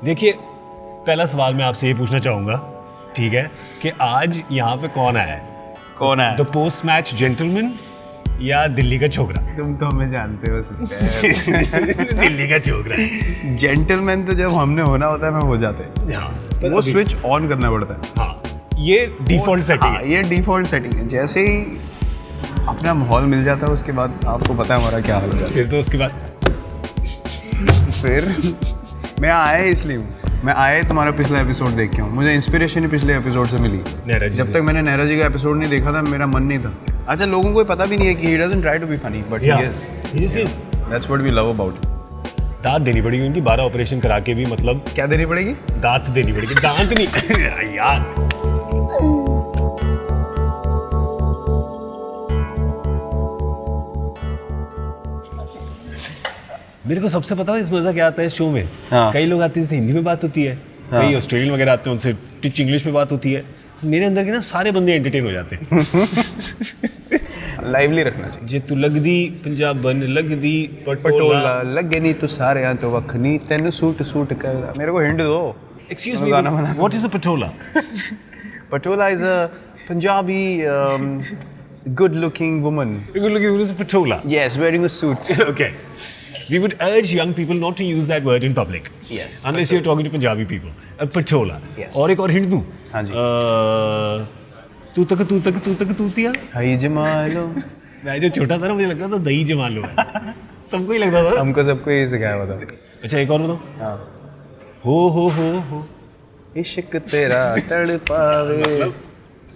देखिए, पहला सवाल मैं आपसे ये पूछना चाहूँगा, ठीक है, कि आज यहाँ पे कौन आया है? कौन है? द पोस्ट मैच जेंटलमैन या दिल्ली का छोकरा? तुम तो हमें जानते हो सिस्टर। दिल्ली का छोकरा। जेंटलमैन तो जब हमने होना होता है, मैं हो जाते हैं। हाँ, वो स्विच ऑन करना पड़ता है। हाँ, ये डिफॉल्ट सेटिंग है। ये डिफॉल्ट सेटिंग है। जैसे ही अपना माहौल मिल जाता है, उसके बाद आपको पता है हमारा क्या हाल हो जाता फिर तो उसके बाद है। फिर मैं आया इसलिए हूँ, मैं आया तुम्हारा पिछला एपिसोड देख के हूँ। मुझे इंस्पिरेशन ही पिछले एपिसोड से मिली। नहरा जी जब से। तक मैंने नहरा जी का एपिसोड नहीं देखा था, मेरा मन नहीं था। अच्छा, लोगों को पता भी नहीं है कि he doesn't try to be funny, but he is. That's what we love about. दांत देनी पड़ेगी उनकी, 12 ऑपरेशन करा के भी, मतलब क्या देनी पड़ेगी? दांत देनी पड़ेगी, दांत नहीं यार। मेरे को सबसे पता है इस मजा क्या आता है इस शो में। हाँ। कई लोग आते हैं जिससे हिंदी में बात होती है, हाँ। कई ऑस्ट्रेलियन वगैरह आते हैं उनसे टिच इंग्लिश में बात होती है। मेरे अंदर के ना सारे बंदे एंटरटेन हो जाते हैं। लाइवली रखना चाहिए। जे तू लगदी पंजाबन लगदी पटोला पटोला। लगे नहीं तो सारे यहाँ तो वखनी तेन सूट सूट कर। मेरे को हिंट दो। एक्सक्यूज मैं मी, गाना बना। What is a Patola? Patola is a Punjabi good looking woman. Good looking is a patola. Yes, wearing a suit. Okay. We would urge young people not to use that word in public. Yes. Unless you're talking to Punjabi people. A patola. Yes. और एक और hint दूं? हाँ जी। तू तक तूतिया। हाय जमालो। मैं जो छोटा था ना, मुझे लगता था दही जमा लो है। सबको ही लगता था। हमको सबको यही सिखाया हुआ था। अच्छा, एक और बताओ। हाँ। हो। इश्क तेरा तड़पावे।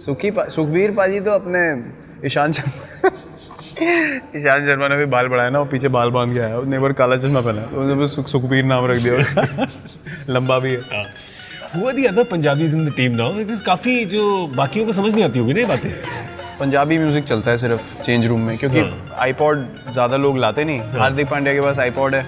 सुखबीर पाजी तो अपने ईशान शर्मा ने भी बाल बढ़ाया ना, वो पीछे बाल बांध के आया, उसने एक बार काला चश्मा पहना, तो उन्होंने सुखबीर नाम रख दिया उसका। लंबा भी है। Who are the other Punjabis in the team now? Because काफी जो बाकियों को समझ नहीं आती होगी ना ये बातें। पंजाबी म्यूजिक चलता है सिर्फ चेंज रूम में, क्योंकि आईपॉड ज़्यादा लोग लाते नहीं। हार्दिक पांड्या के पास आईपॉड है,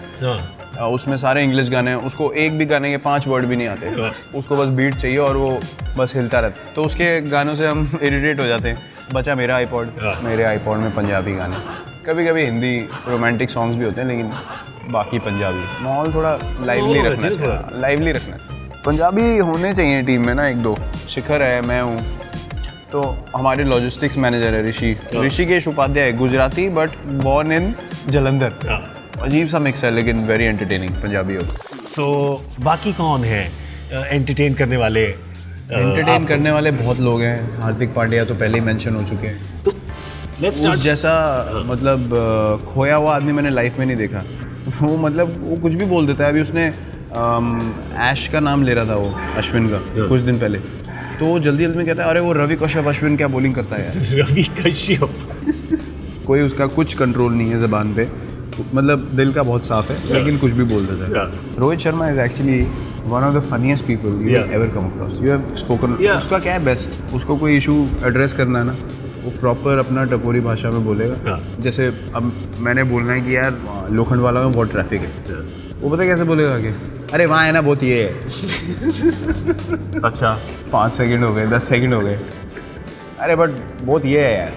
उसमें सारे इंग्लिश गाने हैं, उसको एक भी गाने के 5 वर्ड भी नहीं आते, उसको बस बीट चाहिए और वो बस हिलता रहता। तो उसके गानों से हम इरिटेट हो जाते हैं। बचा मेरा आईपॉड, मेरे आईपॉड में पंजाबी गाने, कभी कभी हिंदी रोमांटिक सॉन्ग्स भी होते हैं, लेकिन बाकी पंजाबी। माहौल थोड़ा लाइवली रखना चाहिए, लाइवली रखना। पंजाबी होने चाहिए टीम में ना, 1-2। शिखर है, मैं हूँ, तो हमारे लॉजिस्टिक्स मैनेजर है Rishikesh Upadhyay, Gujarati but born in Jalandhar. अजीब सा मिक्स है, लेकिन वेरी एंटरटेनिंग पंजाबी होता। सो बाकी कौन है एंटरटेन करने वाले? एंटरटेन करने वाले बहुत लोग हैं। हार्दिक पांड्या तो पहले ही मेंशन हो चुके हैं। तो लेट्स उस जैसा मतलब खोया हुआ आदमी मैंने लाइफ में नहीं देखा। वो मतलब वो कुछ भी बोल देता है। अभी उसने ऐश का नाम ले रहा था, वो अश्विन का, कुछ दिन पहले, तो वो जल्दी में कहता है, अरे वो रवि कश्यप अश्विन क्या बॉलिंग करता है यार। रवि कश्यप। कोई उसका कुछ कंट्रोल नहीं है ज़बान पे, मतलब दिल का बहुत साफ है, लेकिन कुछ भी बोल देता है। Rohit Sharma is actually one of the funniest people you ever come across. You have spoken. उसका क्या है बेस्ट, उसको कोई इशू एड्रेस करना है ना, वो प्रॉपर अपना टपोरी भाषा में बोलेगा। जैसे अब मैंने बोलना है कि यार लोखंडवाला में बहुत ट्रैफिक है, वो पता कैसे बोलेगा आगे, अरे वहाँ है ना बहुत ये है। अच्छा 5 सेकंड हो गए, 10 सेकंड हो गए, अरे बट बहुत ये है यार,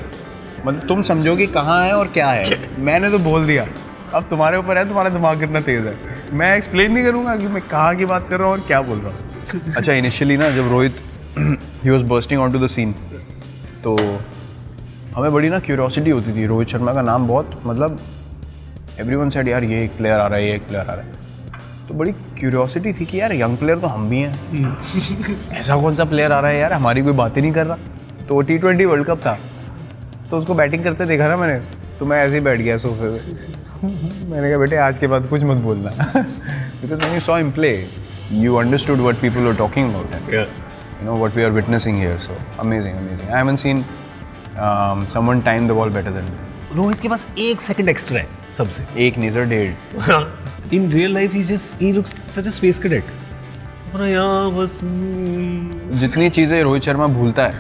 मतलब तुम समझो कि कहाँ है और क्या है। मैंने तो बोल दिया, अब तुम्हारे ऊपर है, तुम्हारा दिमाग कितना तेज़ है। मैं एक्सप्लेन नहीं करूँगा कि मैं कहाँ की बात कर रहा हूँ और क्या बोल रहा हूँ। अच्छा, इनिशियली ना जब Rohit he was bursting on to the scene, तो हमें बड़ी ना क्यूरियोसिटी होती थी। रोहित शर्मा का नाम बहुत, मतलब एवरीवन सेड यार ये एक प्लेयर आ रहा है, ये एक प्लेयर आ रहा है, तो बड़ी क्यूरियोसिटी थी कि यार यंग प्लेयर तो हम भी हैं, ऐसा कौन सा प्लेयर आ रहा है यार, हमारी कोई बात ही नहीं कर रहा। तो T20 वर्ल्ड कप था, तो उसको बैटिंग करते देखा ना मैंने, तो मैं ऐसे ही बैठ गया सोफे पे। मैंने कहा बेटे आज के बाद कुछ मत बोलना, because when you saw him play you understood what people were talking about, you know what we are witnessing here. So amazing. I haven't seen someone time the ball better than me. Rohit के पास 1 second extra है सबसे। 1 नहीं sir, 1.5। In real life he looks such a space cadet। अपना यहाँ बस जितनी चीज़ें रोहित शर्मा भूलता है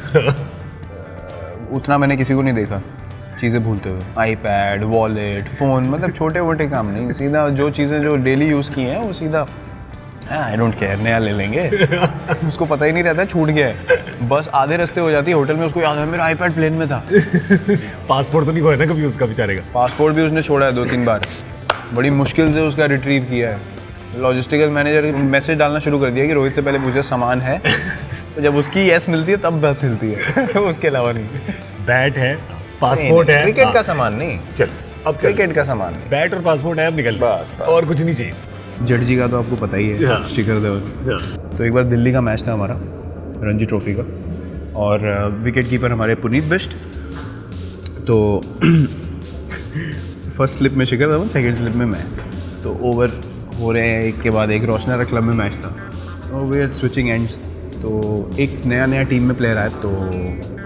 उतना मैंने किसी को नहीं देखा चीज़ें भूलते हुए। आईपैड, वॉलेट, फ़ोन, मतलब छोटे मोटे काम नहीं, सीधा जो चीज़ें जो डेली यूज़ की हैं वो सीधा आई डोंट केयर, नया ले लेंगे। उसको पता ही नहीं रहता छूट गया है, बस आधे रास्ते हो जाती है होटल में, उसको याद है मेरा आईपैड प्लेन में था। पासपोर्ट तो नहीं खोया ना कभी उसका बेचारे का? पासपोर्ट भी उसने छोड़ा है 2-3 बार, बड़ी मुश्किल से उसका रिट्रीव किया है। लॉजिस्टिकल मैनेजर मैसेज डालना शुरू कर दिया कि रोहित से पहले पूछे सामान है, तो जब उसकी यस मिलती है तब बस हिलती है उसके अलावा नहीं। बैट है, पासपोर्ट है, क्रिकेट का सामान नहीं, चल अब चल। क्रिकेट का सामान नहीं, बैट और पासपोर्ट है, अब निकल बस, बस। और कुछ नहीं चाहिए। जडेजा का तो आपको पता ही है, हाँ। शिखर धवन। हाँ। तो एक बार दिल्ली का मैच था हमारा रणजी ट्रॉफी का, और विकेट कीपर हमारे पुनीत बिष्ट। तो फर्स्ट स्लिप में शिखर धवन, सेकंड स्लिप में मैं। तो ओवर हो रहे हैं एक के बाद एक, रोशनारा क्लब में मैच था, तो वी आर स्विचिंग एंड्स। तो एक नया टीम में प्लेयर आया, तो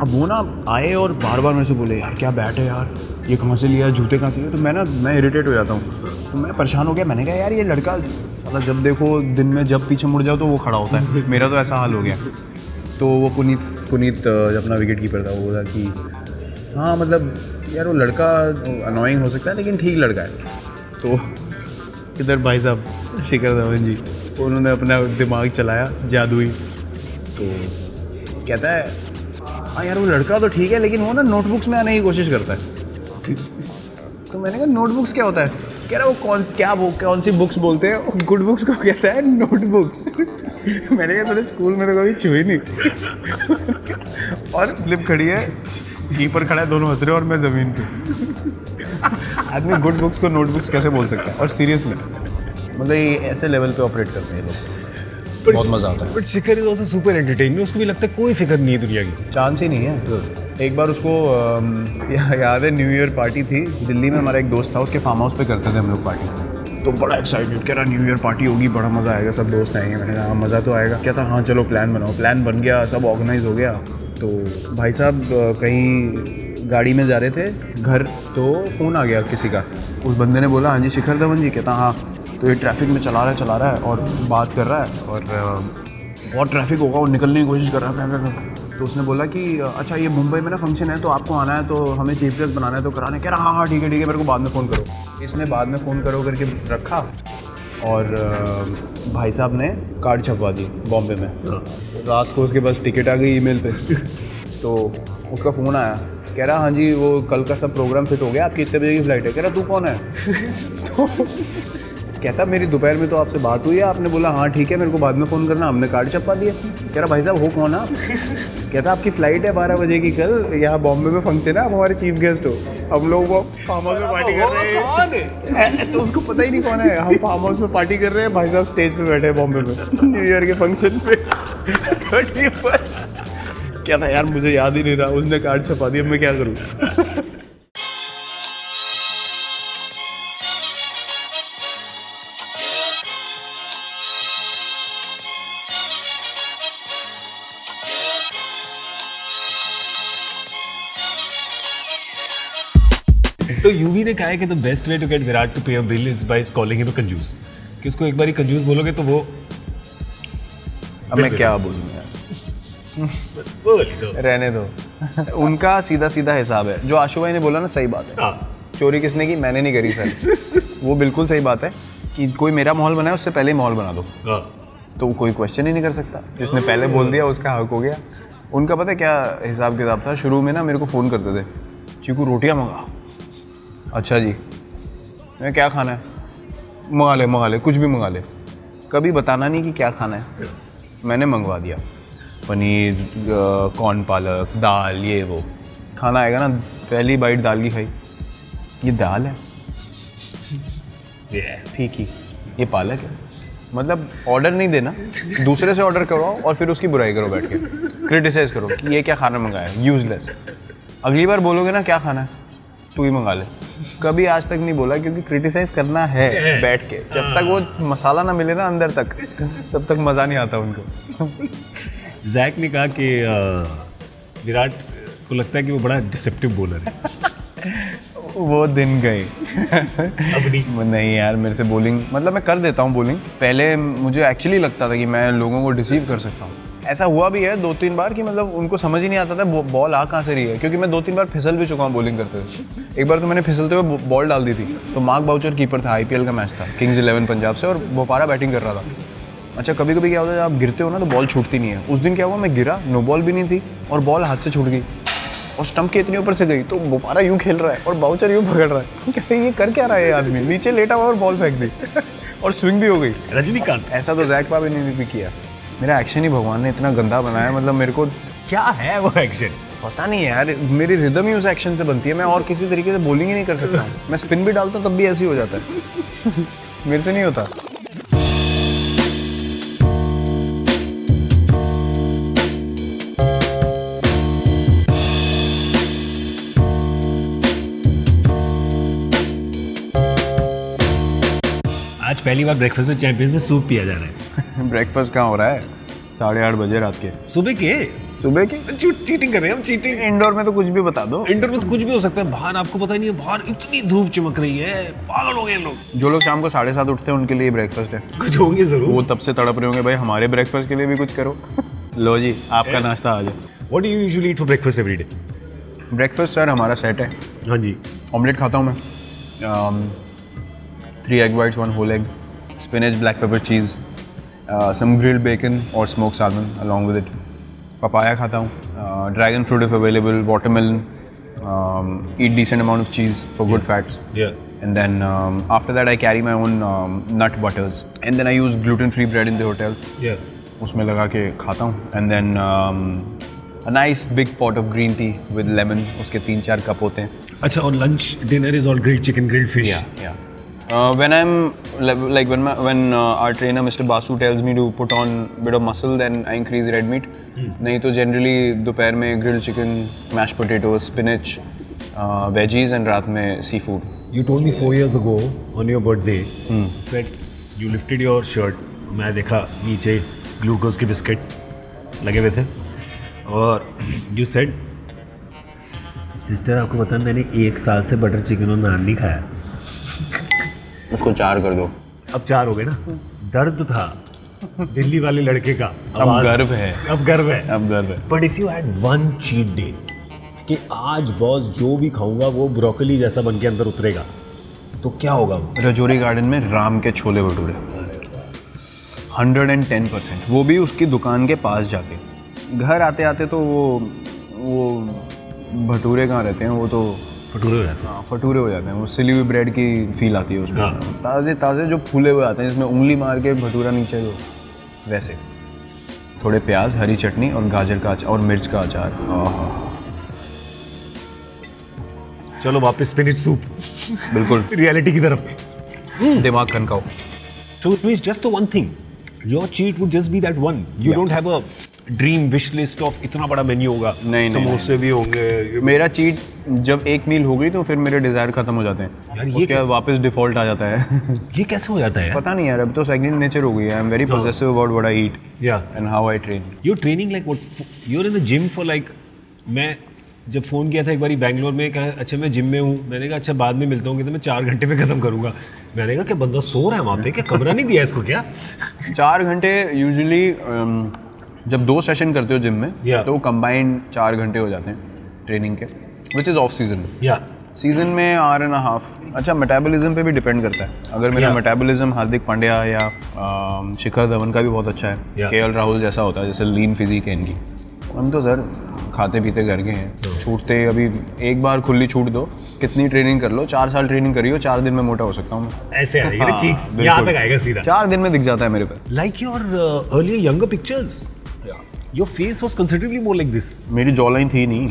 अब वो ना आए और बार बार मेरे से बोले यार क्या बैट है यार, ये कहाँ से लिया, जूते कहाँ से लिए। तो मैं इरिटेट हो जाता हूँ, तो मैं परेशान हो गया। मैंने कहा यार ये लड़का साला जब देखो दिन में जब पीछे मुड़ जाओ तो वो खड़ा होता है, मेरा तो ऐसा हाल हो गया। तो वो पुनीत जब अपना विकेट कीपर था, वो बोला कि हाँ मतलब यार वो लड़का अनोइंग हो सकता है लेकिन ठीक लड़का है। तो इधर भाई साहब शिखर धवन जी, उन्होंने अपना दिमाग चलाया जादुई, तो कहता है हाँ यार वो लड़का तो ठीक है लेकिन वो ना नोटबुक्स में आने की कोशिश करता है। तो मैंने कहा नोटबुक्स क्या होता है? कह रहा वो कौन सी बुक्स बोलते हैं? गुड बुक्स को कहता है नोटबुक्स। मैंने कहा थोड़े स्कूल में तो कभी छुई नहीं। और स्लिप खड़ी है, कीपर खड़ा है, दोनों हंस रहे हैं और मैं ज़मीन पे। आदमी गुड बुक्स को नोटबुक्स कैसे बोल सकता है? और सीरियसली मतलब ये ऐसे लेवल पे ऑपरेट करते हैं लोग, बहुत मज़ा आता है। But Shikhar is also super entertaining, उसको भी लगता है कोई फिक्र नहीं है दुनिया की, चांस ही नहीं है। एक बार उसको याद है न्यू ईयर पार्टी थी दिल्ली में, हमारा एक दोस्त था, उसके फार्म हाउस पे करते थे हम लोग पार्टी। तो बड़ा एक्साइटेड, कह रहा न्यू ईयर पार्टी होगी, बड़ा मज़ा आएगा, सब दोस्त आएंगे। मैंने कहा हाँ मज़ा तो आएगा। क्या था, हाँ चलो प्लान बनाओ। प्लान बन गया, सब ऑर्गेनाइज हो गया। तो भाई साहब कहीं गाड़ी में जा रहे थे घर, तो फ़ोन आ गया किसी का। उस बंदे ने बोला हाँ जी शिखर धवन जी। कहता हाँ। तो ये ट्रैफिक में चला रहा है और बात कर रहा है, और बहुत ट्रैफिक होगा और निकलने की कोशिश कर रहा है। तो उसने बोला कि अच्छा ये मुंबई में ना फंक्शन है, तो आपको आना है, तो हमें चीफ गेस्ट बनाना है, तो कराने। कह रहा हाँ ठीक है मेरे को बाद में फ़ोन करो। इसने बाद में फ़ोन करो करके रखा, और भाई साहब ने कार्ड छपवा दी बॉम्बे में। रात को उसके पास टिकट आ गई ईमेल पे। तो उसका फ़ोन आया, कह रहा हाँ जी वो कल का सब प्रोग्राम फिट हो गया, आपकी इतने बजे की फ़्लाइट है। कह रहा तू कौन है? तो कहता मेरी दोपहर में तो आपसे बात हुई है, आपने बोला हाँ ठीक है मेरे को बाद में फ़ोन करना, हमने कार्ड छपवा दिया। कह रहा भाई साहब हो कौन आप? कहता आपकी फ़्लाइट है 12 बजे की कल, यहाँ बॉम्बे में फंक्शन है, आप हमारे चीफ गेस्ट हो, हम लोग वो फार्म हाउस में पार्टी कर रहे हैं। तो उसको पता ही नहीं कौन है। हम फार्म हाउस में पार्टी कर रहे हैं, भाई साहब स्टेज पे बैठे हैं बॉम्बे में न्यू ईयर के फंक्शन पे 31। क्या था यार मुझे याद ही नहीं रहा, उसने कार्ड छपा दिया, मैं क्या करूँ। तो यूवी ने कहा है कि the best way to get Virat to pay a bill is by calling him a कंजूस, कि उसको एक बार कंजूस बोलोगे तो वो अब मैं क्या बोलूँ यार, रहने दो। उनका सीधा सीधा हिसाब है। जो आशु भाई ने बोला ना सही बात है। हाँ। चोरी किसने की? मैंने नहीं करी सर। वो बिल्कुल सही बात है कि कोई मेरा माहौल बनाए उससे पहले ही माहौल बना दो, तो कोई क्वेश्चन ही नहीं कर सकता। जिसने पहले बोल दिया उसका हक हो गया। उनका पता है क्या हिसाब किताब था? शुरू में ना मेरे को फ़ोन करते थे, चीकू रोटियाँ मंगा। अच्छा जी, मैं क्या खाना है? मंगा ले कुछ भी मंगा ले। कभी बताना नहीं कि क्या खाना है। मैंने मंगवा दिया, पनीर, कॉर्न पालक, दाल, ये वो। खाना आएगा ना, पहली बाइट दाल की खाई, ये दाल है, फीकी, ये पालक है। मतलब ऑर्डर नहीं देना, दूसरे से ऑर्डर करवाओ और फिर उसकी बुराई करो, बैठ के क्रिटिसाइज करो कि ये क्या खाना मंगाया, यूजलेस। अगली बार बोलोगे ना क्या खाना है, तू ही मंगा ले। कभी आज तक नहीं बोला, क्योंकि क्रिटिसाइज करना है बैठ के। जब तक वो मसाला ना मिले ना अंदर तक, तब तक मज़ा नहीं आता उनको। जैक ने कहा कि विराट को लगता है कि वो बड़ा डिसेप्टिव बॉलर है। वो दिन गए। अब नहीं यार, मेरे से बॉलिंग मतलब मैं कर देता हूँ बॉलिंग। पहले मुझे एक्चुअली लगता था कि मैं लोगों को डिसीव कर सकता हूँ। ऐसा हुआ भी है 2-3 बार कि मतलब उनको समझ ही नहीं आता था बॉल आ कहाँ से रही है, क्योंकि मैं 2-3 बार फिसल भी चुका हूँ बॉलिंग करते हुए। एक बार तो मैंने फिसलते हुए बॉल डाल दी थी। तो मार्क बाउचर कीपर था, IPL का मैच था, किंग्स 11 पंजाब से, और बोपारा बैटिंग कर रहा था। अच्छा कभी कभी क्या होता है, जब आप गिरते हो ना तो बॉल छूटती नहीं है। उस दिन क्या हुआ, मैं गिरा, नो बॉल भी नहीं थी और बॉल हाथ से छूट गई और स्टंप के इतने ऊपर से गई। तो बोपारा यूँ खेल रहा है और बाउचर यूँ पकड़ रहा है। ये कर क्या रहा है ये आदमी? नीचे लेटा हुआ और बॉल फेंक दी। और स्विंग भी हो गई। रजनीकांत। ऐसा तो जैक पापी ने भी किया। मेरा एक्शन ही भगवान ने इतना गंदा बनाया, मतलब मेरे को क्या है वो एक्शन? पता नहीं है यार, मेरी रिदम ही उस एक्शन से बनती है। मैं और किसी तरीके से बॉलिंग ही नहीं कर सकता हूँ। मैं स्पिन भी डालता हूँ तब भी ऐसे ही हो जाता है। मेरे से नहीं होता। आज पहली बार ब्रेकफास्ट में चैंपियंस में सूप पिया जा रहा है। ब्रेकफास्ट कहाँ हो रहा है? 8:30 बजे रात के। सुबह के? सुबह की चीटिंग कर रहे हैं हम, चीटिंग। इंडोर में तो कुछ भी बता दो। इंडोर में तो कुछ भी हो सकता है, बाहर आपको पता नहीं है, बाहर इतनी धूप चमक रही है, पागल हो गए लोग। जो लोग शाम को 7:30 उठते हैं उनके लिए ब्रेकफास्ट है। कुछ होंगे जरूर। वो तब से तड़प रहे होंगे, भाई हमारे ब्रेकफास्ट के लिए भी कुछ करो। लो जी, आपका नाश्ता आ जाए। What do you usually eat for breakfast every day? Breakfast sir हमारा सेट है। हाँ जी। ऑमलेट खाता हूँ मैं, 3 egg whites, 1 whole egg, spinach, black pepper cheese, some grilled bacon or smoked salmon along with it. Papaya खाता हूँ, dragon fruit if available, watermelon, eat decent amount of cheese for good fats. Yeah. And then after that I carry my own nut butters. And then I use gluten-free bread in the hotel. Yeah. उसमें लगा के खाता हूँ. And then a nice big pot of green tea with lemon. उसके 3-4 cup होते हैं. अच्छा, और lunch dinner is all grilled chicken, grilled fish. Yeah. When I'm like when our trainer Mr. Basu tells me to put on bit of muscle, then I increase red meat. नहीं तो generally दोपहर में grilled chicken, mashed potatoes, spinach, veggies and रात में seafood. You told me 4 years ago on your birthday, said you lifted your shirt. मैं देखा नीचे glucose के बिस्किट लगे हुए थे और you said, सिस्टर आपको पता है मैंने 1 साल से बटर चिकन और नान नहीं खाया। उसको 4 कर दो। अब 4 हो गए ना। दर्द था दिल्ली वाले लड़के का, अब गर्व है। अब गर्व है। अब गर्व है। But if you had one cheat day कि आज बॉस जो भी खाऊंगा वो ब्रोकली जैसा बन के अंदर उतरेगा, तो क्या होगा वो? रजौरी गार्डन में राम के छोले भटूरे 110%, वो भी उसकी दुकान के पास जाके। घर आते आते तो वो भटूरे कहाँ रहते हैं, वो तो भटूरे हो जाते हैं। हाँ, भटूरे हो जाते हैं। वो सिली हुई ब्रेड की फील आती है उसमें। हाँ। ताज़े ताज़े जो फूले हुए आते हैं जिसमें उंगली मार के भटूरा नीचे हो, वैसे थोड़े प्याज, हरी चटनी और गाजर का अचार और मिर्च का अचार। चलो वापस स्पिनिच सूप, बिल्कुल रियलिटी की तरफ। दिमाग खनकाओ। So it means just the one thing. Your cheat would just be that one. You Yeah. don't have a dream wish list of इतना बड़ा मेन्यू होगा। नहीं, समोसे भी होंगे। मेरा चीट जब एक मील हो गई तो फिर मेरे डिज़ायर खत्म हो जाते हैं। यार, ये उसके बाद कैसे? वापस डिफ़ॉल्ट आ जाता है। ये कैसे हो जाता है यार? पता नहीं यार, अब तो सेकंड नेचर हो गई है। I am very possessive about what I eat Yeah. And how I train. You're training like what? You're in the gym for like, मैं जब फ़ोन किया था एक बारी बैंगलोर में, कहा अच्छा मैं जिम में हूँ, मैंने कहा अच्छा बाद में मिलता हूँ, कि तो मैं 4 घंटे में ख़त्म करूँगा। मैंने कहा क्या बंदा सो रहा है वहाँ पे, क्या कमरा नहीं दिया इसको क्या? 4 घंटे यूजुअली जब 2 सेशन करते हो जिम में Yeah. तो कंबाइंड 4 घंटे हो जाते हैं ट्रेनिंग के, विच इज़ ऑफ सीजन। या सीजन में 1.5 अच्छा मेटाबॉलिज्म पे भी डिपेंड करता है। अगर मेरा Yeah. मेटाबॉलिज्म हार्दिक पांड्या या शिखर धवन का भी बहुत अच्छा है, Yeah. KL राहुल जैसा होता है, जैसे लीन फिजिक है इनकी। हम तो सर खाते पीते घर के हैं, छूटते अभी एक बार खुली छूट दो, कितनी ट्रेनिंग कर लो, 4 साल ट्रेनिंग करी हो, 4 दिन में मोटा हो सकता हूँ मैं। ऐसे आएगा ना हाँ, चीक्स, बिल्कुल। यहाँ तक आएगा सीधा। 4 दिन में दिख जाता है मेरे पे। Like your earlier younger pictures, your face was considerably more like this. मेरी जॉ लाइन थी नहीं।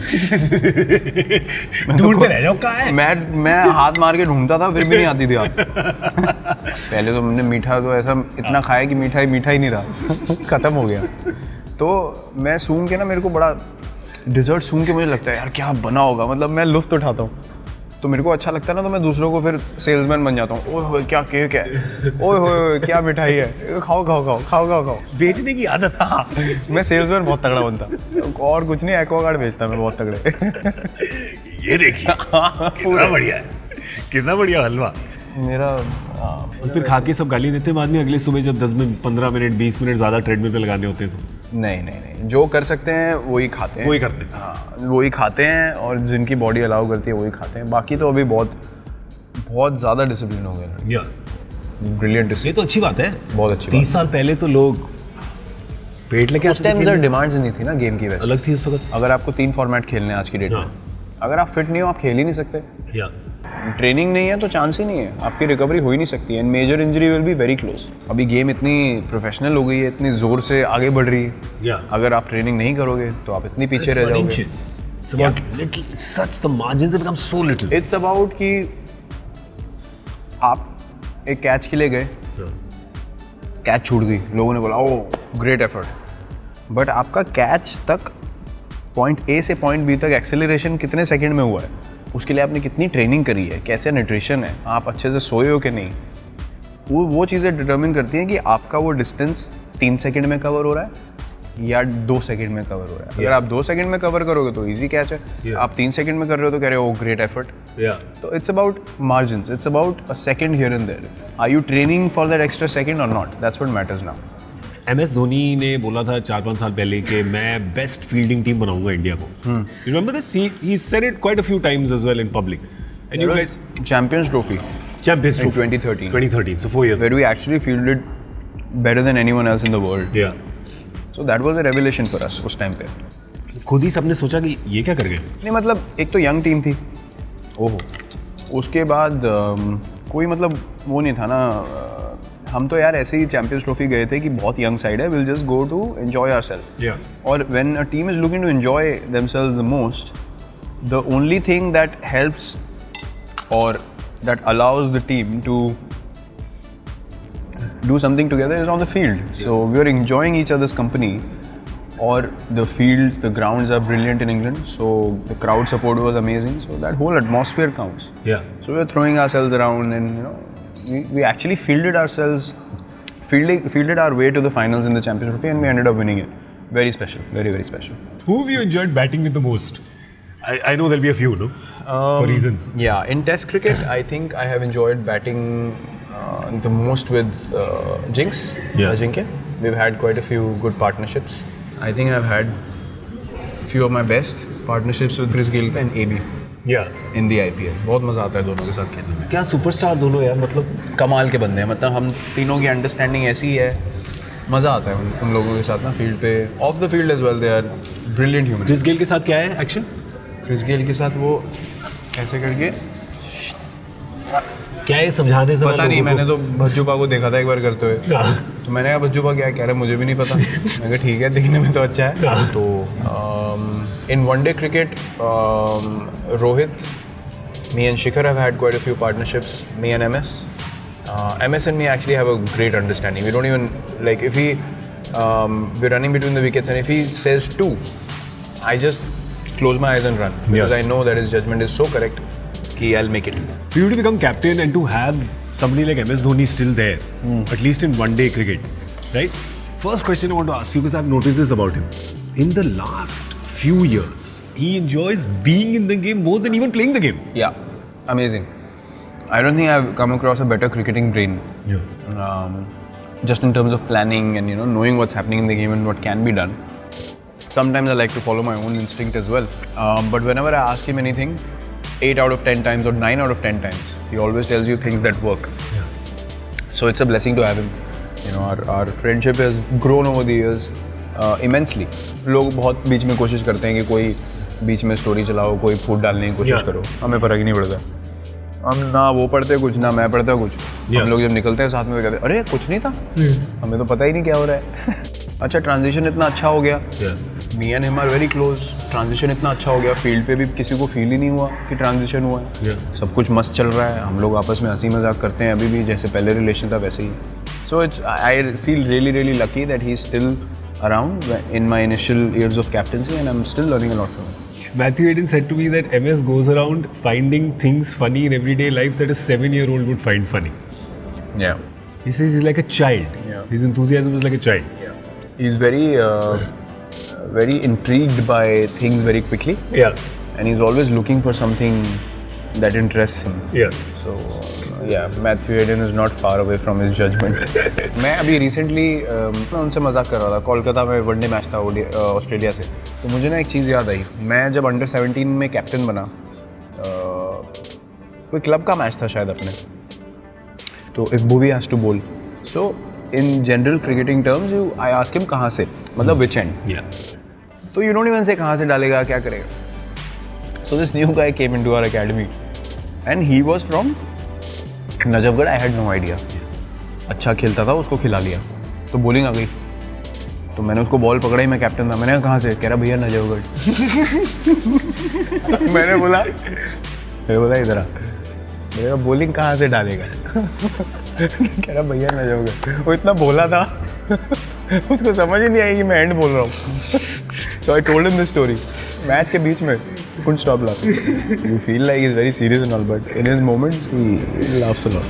ढूंढते रह जाओ कहाँ है? मैं हाथ मार के ढूंढता था, फिर भी नहीं आती थी आप। पहले तो मैंने मीठा तो ऐसा इतना खाया कि मीठा ही नहीं रहा, खत्म हो गया। तो मैं सूंघ के ना, मेरे को बड़ा डिज़र्ट सूंघ के मुझे लगता है यार क्या बना होगा, मतलब मैं लुत्फ़ उठाता हूँ, तो मेरे को अच्छा लगता है ना, तो मैं दूसरों को फिर सेल्समैन बन जाता हूँ। ओए होए क्या केक है, ओए होए क्या मिठाई है, खाओ। बेचने की आदत। हाँ, मैं सेल्समैन बहुत तगड़ा बनता, और कुछ नहीं, एक्वागार्ड बेचता मैं बहुत तगड़े। ये देखिए कितना बढ़िया है, कितना बढ़िया हलवा। मेरा और फिर खा के सब गाली देते हैं बाद में, अगले सुबह जब 15 मिनट 20 मिनट ज़्यादा ट्रेडमिल पे लगाने होते हैं तो? नहीं, जो कर सकते हैं वही खाते हैं। वही करते हैं। हाँ, वही खाते हैं, और जिनकी बॉडी अलाउ करती है वही खाते हैं। बाकी तो अभी बहुत ज़्यादा डिसिप्लिन हो गया। या ब्रिलियंट डिसिप्लिन। ये तो अच्छी बात है। बहुत अच्छी 30 साल पहले तो लोग पेट लेके उस टाइम सर डिमांड्स नहीं थी ना गेम की, वैसे अलग थी उस वक्त। अगर आपको 3 फॉर्मेट खेलने हैं आज की डेट में, हाँ। अगर आप फिट नहीं हो आप खेल ही नहीं सकते। या ट्रेनिंग नहीं है तो चांस ही नहीं है, आपकी रिकवरी हो ही नहीं सकती, and major injury will be very close. अभी गेम इतनी प्रोफेशनल हो गई है, इतनी ज़ोर से आगे बढ़ रही है, Yeah. अगर आप ट्रेनिंग नहीं करोगे तो आप इतनी पीछे रह जाओगे। It's about little, such the margins have become so little. It's about कि आप एक कैच के लिए गए, कैच छूट गई, लोगों ने बोला ओ ग्रेट एफर्ट, बट आपका कैच तक पॉइंट ए से पॉइंट बी तक एक्सेलरेशन कितने सेकंड में हुआ है, उसके लिए आपने कितनी ट्रेनिंग करी है, कैसे न्यूट्रिशन है, आप अच्छे से सोए हो कि नहीं, वो चीज़ें डिटर्मिन करती हैं कि आपका वो डिस्टेंस 3 सेकंड में कवर हो रहा है या 2 सेकंड में कवर हो रहा है। अगर आप 2 सेकंड में कवर करोगे तो इजी कैच है, आप 3 सेकंड में कर रहे हो तो कह रहे हो ग्रेट एफर्ट। Yeah. तो it's about margins, it's about a second here and there, are you training for that extra second or not, that's what matters now. MS Dhoni ने बोला था 4-5 साल पहले कि मैं बेस्ट फील्डिंग टीम बनाऊंगा इंडिया को. You remember this? He said it quite a few times as well in public. And you guys, Champions Trophy Champions in Trophy 2013, 2013, so 4 years. where we actually fielded better than anyone else in the world. Yeah. So that was a revelation for us उस time पे। खुद ही सबने सोचा कि ये क्या कर गए. नहीं मतलब एक तो यंग टीम थी, ओहो, उसके बाद कोई मतलब वो नहीं था ना, हम तो यार ऐसे ही चैंपियंस ट्रॉफी गए थे कि बहुत यंग साइड है, will just go to enjoy ourselves. Yeah. और when a team is looking to enjoy themselves the most, the only thing that helps और that allows the team to do something together is on the field. So we are enjoying each other's company, or the fields, the grounds are brilliant in England, so the crowd support was amazing, so that whole atmosphere counts. Yeah. So we were throwing ourselves around, and you know, we actually fielded our way to the finals in the Champions Trophy, and we ended up winning it. Very special, very very special. Who have you enjoyed batting with the most? I know there'll be a few, no? For reasons. Yeah, in Test cricket, I think I have enjoyed batting the most with Jinx, Yeah. Ajinkya. We've had quite a few good partnerships. I think I've had few of my best partnerships with Chris Gayle and AB Yeah. in the IPL. बहुत मज़ा आता है दोनों के साथ खेलने में। क्या सुपरस्टार दोनों यार, मतलब कमाल के बंदे हैं, मतलब हम तीनों की अंडरस्टैंडिंग ऐसी ही है, मज़ा आता है उन लोगों के साथ ना फील्ड पे, off the field as well, they are brilliant human. Chris Gayle के साथ क्या है एक्शन? क्रिस गेल के साथ वो ऐसे करके, क्या है समझाने से पता नहीं, मैंने तो भज्जूपा को देखा था एक बार करते हुए, तो मैंने कहा भज्जूपा क्या है, कह रहा मुझे भी नहीं पता। मैंने कहा ठीक है, देखने में तो अच्छा है। तो इन one day cricket, Rohit, me and Shikhar have had quite a few partnerships, me and MS. MS and me actually have a great understanding. We don't even, like, if we're running between the wickets and if he says 2, I just close my eyes and run, because I know that his judgment is so correct कि I'll make it. For you to become captain and to have somebody like MS Dhoni still there, at least in one-day cricket, right? First question I want to ask you, because I've noticed this about him. In the last few years, he enjoys being in the game more than even playing the game. Yeah, amazing. I don't think I've come across a better cricketing brain. Yeah. Just in terms of planning and knowing what's happening in the game and what can be done. Sometimes I like to follow my own instinct as well. But whenever I ask him anything, 8 out of 10 times or 9 out of 10 times, he always tells you things that work. Yeah. So it's a blessing to have him. Our friendship has grown over the years immensely. लोग बहुत बीच में कोशिश करते हैं कि कोई बीच में story चलाओ, कोई फूट डालने की कोशिश करो, हमें फर्क ही नहीं पड़ता। हम ना वो पढ़ते कुछ, ना मैं पढ़ता कुछ। हम लोग जब निकलते हैं साथ में, कहते हैं अरे कुछ नहीं था, हमें तो पता ही नहीं क्या हो रहा है। अच्छा, ट्रांजिशन इतना अच्छा हो गया, me and him are very close, transition इतना अच्छा हो गया, फील्ड पे भी किसी को फील ही नहीं हुआ कि ट्रांजिशन हुआ है। सब कुछ मस्त चल रहा है, हम लोग आपस में हंसी मजाक करते हैं अभी भी, जैसे पहले रिलेशन था वैसे ही। So it's, I feel really really lucky that he is still around in my initial years of captaincy, and I'm still learning a lot from him. Matthew Hayden said to me that MS goes around finding things funny in everyday life that a 7-year-old would find funny. Yeah. He says he's like a child. Yeah. His enthusiasm is like a child. Yeah. He's very, very intrigued by things very quickly. Yeah. And he's always looking for something that interests him. Yeah. So, yeah, Matthew Hayden is not far away from his judgment. मैं अभी recently मैं उनसे मजाक कर रहा था, कोलकाता में one day match था ऑस्ट्रेलिया से, तो मुझे ना एक चीज़ याद आई। मैं जब अंडर 17 में कैप्टन बना, कोई क्लब का मैच था शायद अपने, तो एक movie has to bowl, so in general cricketing terms I ask him कहाँ से, मतलब विच एंड। तो यू डोंट इवन से कहाँ से डालेगा, क्या करेगा। So this new guy came into our academy and he was from Najafgarh. I had no idea. अच्छा खेलता था, उसको खिला लिया तो बॉलिंग आ गई. तो मैंने उसको बॉल पकड़ाई, मैं कैप्टन था. मैंने कहा कहाँ से? कह रहा भैया नजफगढ़. मैंने बोला इधर आ. मैंने कहा बॉलिंग कहाँ से डालेगा? कह रहा भैया नजफगढ़. वो इतना बोला था उसको समझ ही नहीं आई कि मैं एंड बोल रहा हूँ. So I told him this story. Match के बीच में couldn't stop laughing. You feel like he's very serious and all, but in his moments he laughs a lot.